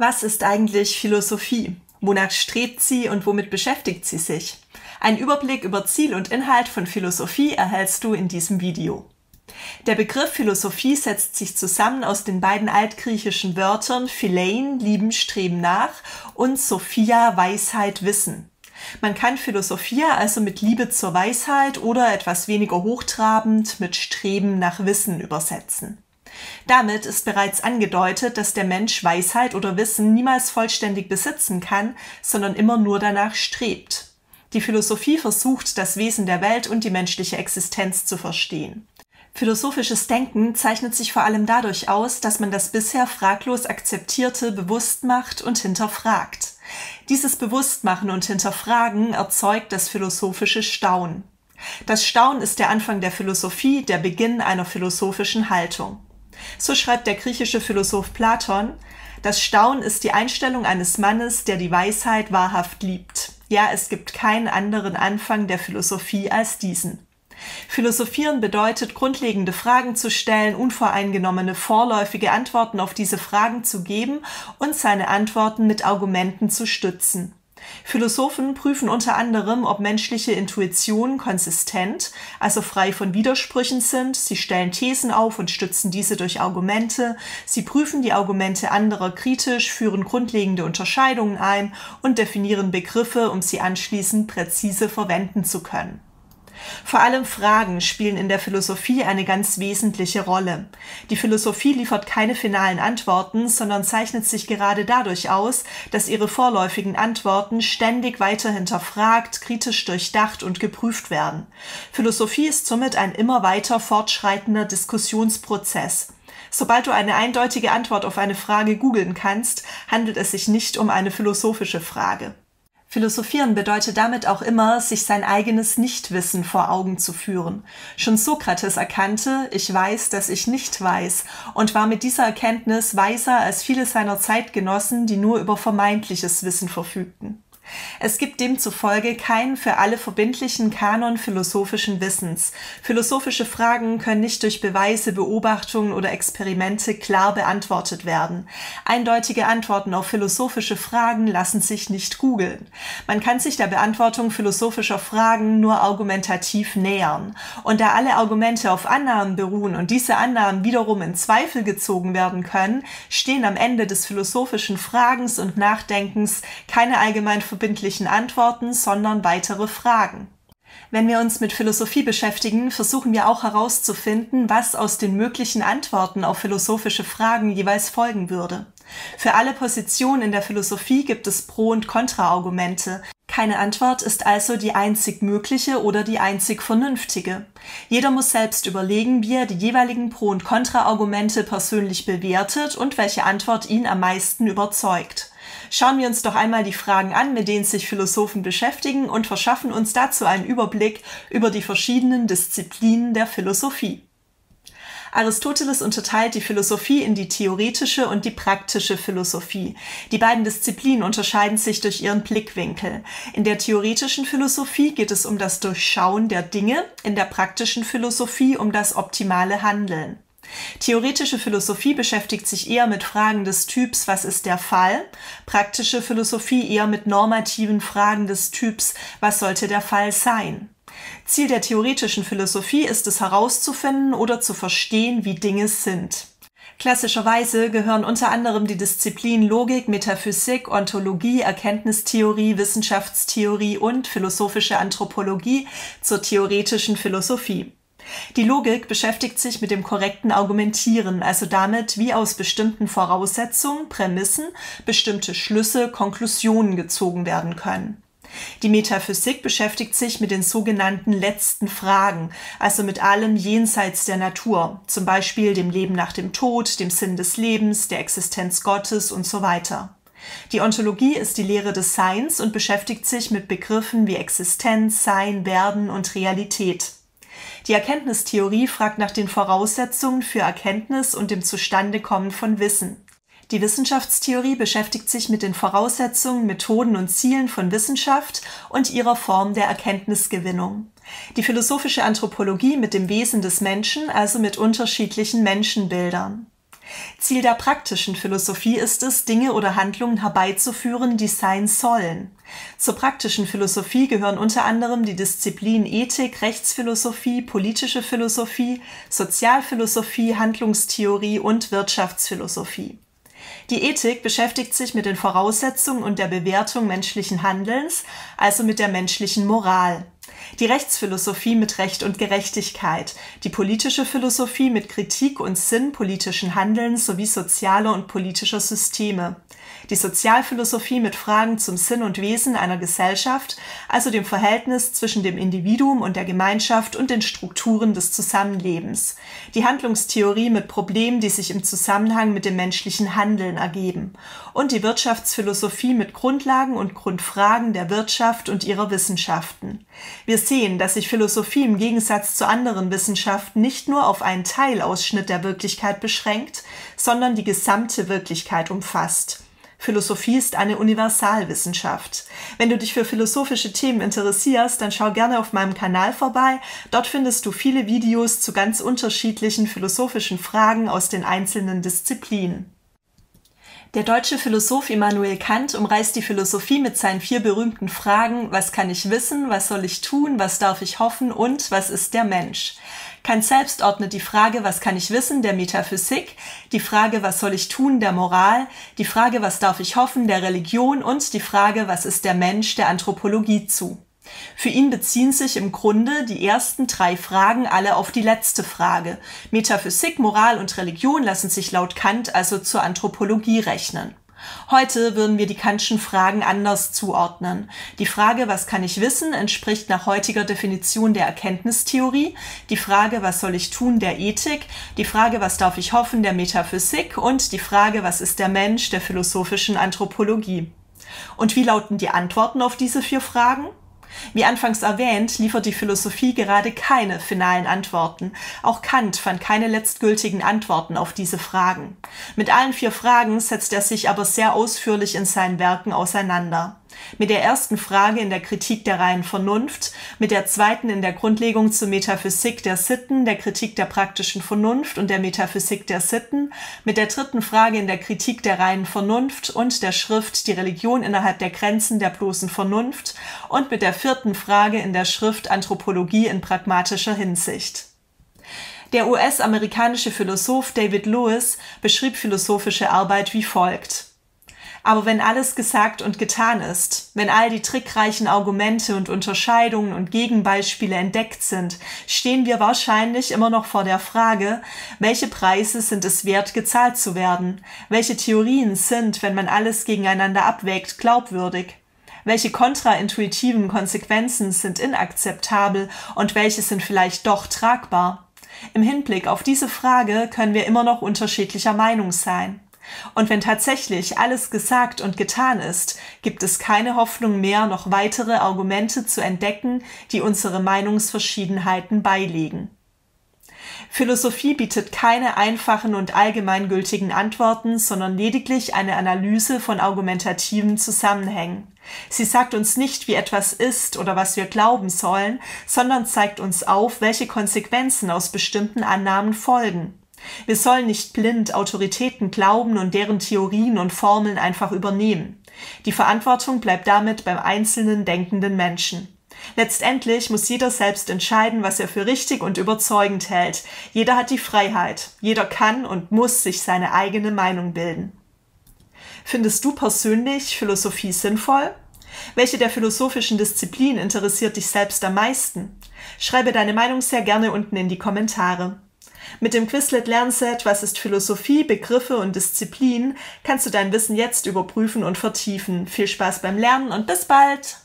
Was ist eigentlich Philosophie? Wonach strebt sie und womit beschäftigt sie sich? Ein Überblick über Ziel und Inhalt von Philosophie erhältst du in diesem Video. Der Begriff Philosophie setzt sich zusammen aus den beiden altgriechischen Wörtern Philein, lieben, streben nach, und Sophia, Weisheit, Wissen. Man kann Philosophia also mit Liebe zur Weisheit oder etwas weniger hochtrabend mit Streben nach Wissen übersetzen. Damit ist bereits angedeutet, dass der Mensch Weisheit oder Wissen niemals vollständig besitzen kann, sondern immer nur danach strebt. Die Philosophie versucht, das Wesen der Welt und die menschliche Existenz zu verstehen. Philosophisches Denken zeichnet sich vor allem dadurch aus, dass man das bisher fraglos Akzeptierte bewusst macht und hinterfragt. Dieses Bewusstmachen und Hinterfragen erzeugt das philosophische Staunen. Das Staunen ist der Anfang der Philosophie, der Beginn einer philosophischen Haltung. So schreibt der griechische Philosoph Platon: Das Staunen ist die Einstellung eines Mannes, der die Weisheit wahrhaft liebt. Ja, es gibt keinen anderen Anfang der Philosophie als diesen. Philosophieren bedeutet, grundlegende Fragen zu stellen, unvoreingenommene, vorläufige Antworten auf diese Fragen zu geben und seine Antworten mit Argumenten zu stützen. Philosophen prüfen unter anderem, ob menschliche Intuitionen konsistent, also frei von Widersprüchen sind. Sie stellen Thesen auf und stützen diese durch Argumente. Sie prüfen die Argumente anderer kritisch, führen grundlegende Unterscheidungen ein und definieren Begriffe, um sie anschließend präzise verwenden zu können. Vor allem Fragen spielen in der Philosophie eine ganz wesentliche Rolle. Die Philosophie liefert keine finalen Antworten, sondern zeichnet sich gerade dadurch aus, dass ihre vorläufigen Antworten ständig weiter hinterfragt, kritisch durchdacht und geprüft werden. Philosophie ist somit ein immer weiter fortschreitender Diskussionsprozess. Sobald du eine eindeutige Antwort auf eine Frage googeln kannst, handelt es sich nicht um eine philosophische Frage. Philosophieren bedeutet damit auch immer, sich sein eigenes Nichtwissen vor Augen zu führen. Schon Sokrates erkannte: Ich weiß, dass ich nicht weiß, und war mit dieser Erkenntnis weiser als viele seiner Zeitgenossen, die nur über vermeintliches Wissen verfügten. Es gibt demzufolge keinen für alle verbindlichen Kanon philosophischen Wissens. Philosophische Fragen können nicht durch Beweise, Beobachtungen oder Experimente klar beantwortet werden. Eindeutige Antworten auf philosophische Fragen lassen sich nicht googeln. Man kann sich der Beantwortung philosophischer Fragen nur argumentativ nähern. Und da alle Argumente auf Annahmen beruhen und diese Annahmen wiederum in Zweifel gezogen werden können, stehen am Ende des philosophischen Fragens und Nachdenkens keine allgemein verbindlichen Antworten, sondern weitere Fragen. Wenn wir uns mit Philosophie beschäftigen, versuchen wir auch herauszufinden, was aus den möglichen Antworten auf philosophische Fragen jeweils folgen würde. Für alle Positionen in der Philosophie gibt es Pro- und Kontraargumente. Keine Antwort ist also die einzig mögliche oder die einzig vernünftige. Jeder muss selbst überlegen, wie er die jeweiligen Pro- und Kontraargumente persönlich bewertet und welche Antwort ihn am meisten überzeugt. Schauen wir uns doch einmal die Fragen an, mit denen sich Philosophen beschäftigen, und verschaffen uns dazu einen Überblick über die verschiedenen Disziplinen der Philosophie. Aristoteles unterteilt die Philosophie in die theoretische und die praktische Philosophie. Die beiden Disziplinen unterscheiden sich durch ihren Blickwinkel. In der theoretischen Philosophie geht es um das Durchschauen der Dinge, in der praktischen Philosophie um das optimale Handeln. Theoretische Philosophie beschäftigt sich eher mit Fragen des Typs „Was ist der Fall?", praktische Philosophie eher mit normativen Fragen des Typs „Was sollte der Fall sein?". Ziel der theoretischen Philosophie ist es herauszufinden oder zu verstehen, wie Dinge sind. Klassischerweise gehören unter anderem die Disziplinen Logik, Metaphysik, Ontologie, Erkenntnistheorie, Wissenschaftstheorie und philosophische Anthropologie zur theoretischen Philosophie. Die Logik beschäftigt sich mit dem korrekten Argumentieren, also damit, wie aus bestimmten Voraussetzungen, Prämissen, bestimmte Schlüsse, Konklusionen gezogen werden können. Die Metaphysik beschäftigt sich mit den sogenannten letzten Fragen, also mit allem jenseits der Natur, zum Beispiel dem Leben nach dem Tod, dem Sinn des Lebens, der Existenz Gottes und so weiter. Die Ontologie ist die Lehre des Seins und beschäftigt sich mit Begriffen wie Existenz, Sein, Werden und Realität. Die Erkenntnistheorie fragt nach den Voraussetzungen für Erkenntnis und dem Zustandekommen von Wissen. Die Wissenschaftstheorie beschäftigt sich mit den Voraussetzungen, Methoden und Zielen von Wissenschaft und ihrer Form der Erkenntnisgewinnung. Die philosophische Anthropologie mit dem Wesen des Menschen, also mit unterschiedlichen Menschenbildern. Ziel der praktischen Philosophie ist es, Dinge oder Handlungen herbeizuführen, die sein sollen. Zur praktischen Philosophie gehören unter anderem die Disziplinen Ethik, Rechtsphilosophie, politische Philosophie, Sozialphilosophie, Handlungstheorie und Wirtschaftsphilosophie. Die Ethik beschäftigt sich mit den Voraussetzungen und der Bewertung menschlichen Handelns, also mit der menschlichen Moral. Die Rechtsphilosophie mit Recht und Gerechtigkeit, die politische Philosophie mit Kritik und Sinn politischen Handelns sowie sozialer und politischer Systeme. Die Sozialphilosophie mit Fragen zum Sinn und Wesen einer Gesellschaft, also dem Verhältnis zwischen dem Individuum und der Gemeinschaft und den Strukturen des Zusammenlebens. Die Handlungstheorie mit Problemen, die sich im Zusammenhang mit dem menschlichen Handeln ergeben. Und die Wirtschaftsphilosophie mit Grundlagen und Grundfragen der Wirtschaft und ihrer Wissenschaften. Wir sehen, dass sich Philosophie im Gegensatz zu anderen Wissenschaften nicht nur auf einen Teilausschnitt der Wirklichkeit beschränkt, sondern die gesamte Wirklichkeit umfasst. Philosophie ist eine Universalwissenschaft. Wenn du dich für philosophische Themen interessierst, dann schau gerne auf meinem Kanal vorbei. Dort findest du viele Videos zu ganz unterschiedlichen philosophischen Fragen aus den einzelnen Disziplinen. Der deutsche Philosoph Immanuel Kant umreißt die Philosophie mit seinen 4 berühmten Fragen: Was kann ich wissen? Was soll ich tun? Was darf ich hoffen? Und was ist der Mensch? Kant selbst ordnet die Frage, was kann ich wissen, der Metaphysik, die Frage, was soll ich tun, der Moral, die Frage, was darf ich hoffen, der Religion und die Frage, was ist der Mensch, der Anthropologie zu. Für ihn beziehen sich im Grunde die ersten 3 Fragen alle auf die letzte Frage. Metaphysik, Moral und Religion lassen sich laut Kant also zur Anthropologie rechnen. Heute würden wir die Kantschen Fragen anders zuordnen. Die Frage, was kann ich wissen, entspricht nach heutiger Definition der Erkenntnistheorie, die Frage, was soll ich tun, der Ethik, die Frage, was darf ich hoffen, der Metaphysik und die Frage, was ist der Mensch, der philosophischen Anthropologie. Und wie lauten die Antworten auf diese 4 Fragen? Wie anfangs erwähnt, liefert die Philosophie gerade keine finalen Antworten. Auch Kant fand keine letztgültigen Antworten auf diese Fragen. Mit allen 4 Fragen setzt er sich aber sehr ausführlich in seinen Werken auseinander. Mit der ersten Frage in der Kritik der reinen Vernunft, mit der zweiten in der Grundlegung zur Metaphysik der Sitten, der Kritik der praktischen Vernunft und der Metaphysik der Sitten, mit der dritten Frage in der Kritik der reinen Vernunft und der Schrift Die Religion innerhalb der Grenzen der bloßen Vernunft und mit der 4. Frage in der Schrift Anthropologie in pragmatischer Hinsicht. Der US-amerikanische Philosoph David Lewis beschrieb philosophische Arbeit wie folgt: Aber wenn alles gesagt und getan ist, wenn all die trickreichen Argumente und Unterscheidungen und Gegenbeispiele entdeckt sind, stehen wir wahrscheinlich immer noch vor der Frage, welche Preise sind es wert, gezahlt zu werden? Welche Theorien sind, wenn man alles gegeneinander abwägt, glaubwürdig? Welche kontraintuitiven Konsequenzen sind inakzeptabel und welche sind vielleicht doch tragbar? Im Hinblick auf diese Frage können wir immer noch unterschiedlicher Meinung sein. Und wenn tatsächlich alles gesagt und getan ist, gibt es keine Hoffnung mehr, noch weitere Argumente zu entdecken, die unsere Meinungsverschiedenheiten beilegen. Philosophie bietet keine einfachen und allgemeingültigen Antworten, sondern lediglich eine Analyse von argumentativen Zusammenhängen. Sie sagt uns nicht, wie etwas ist oder was wir glauben sollen, sondern zeigt uns auf, welche Konsequenzen aus bestimmten Annahmen folgen. Wir sollen nicht blind Autoritäten glauben und deren Theorien und Formeln einfach übernehmen. Die Verantwortung bleibt damit beim einzelnen denkenden Menschen. Letztendlich muss jeder selbst entscheiden, was er für richtig und überzeugend hält. Jeder hat die Freiheit. Jeder kann und muss sich seine eigene Meinung bilden. Findest du persönlich Philosophie sinnvoll? Welche der philosophischen Disziplinen interessiert dich selbst am meisten? Schreibe deine Meinung sehr gerne unten in die Kommentare. Mit dem Quizlet-Lernset Was ist Philosophie, Begriffe und Disziplinen kannst du dein Wissen jetzt überprüfen und vertiefen. Viel Spaß beim Lernen und bis bald!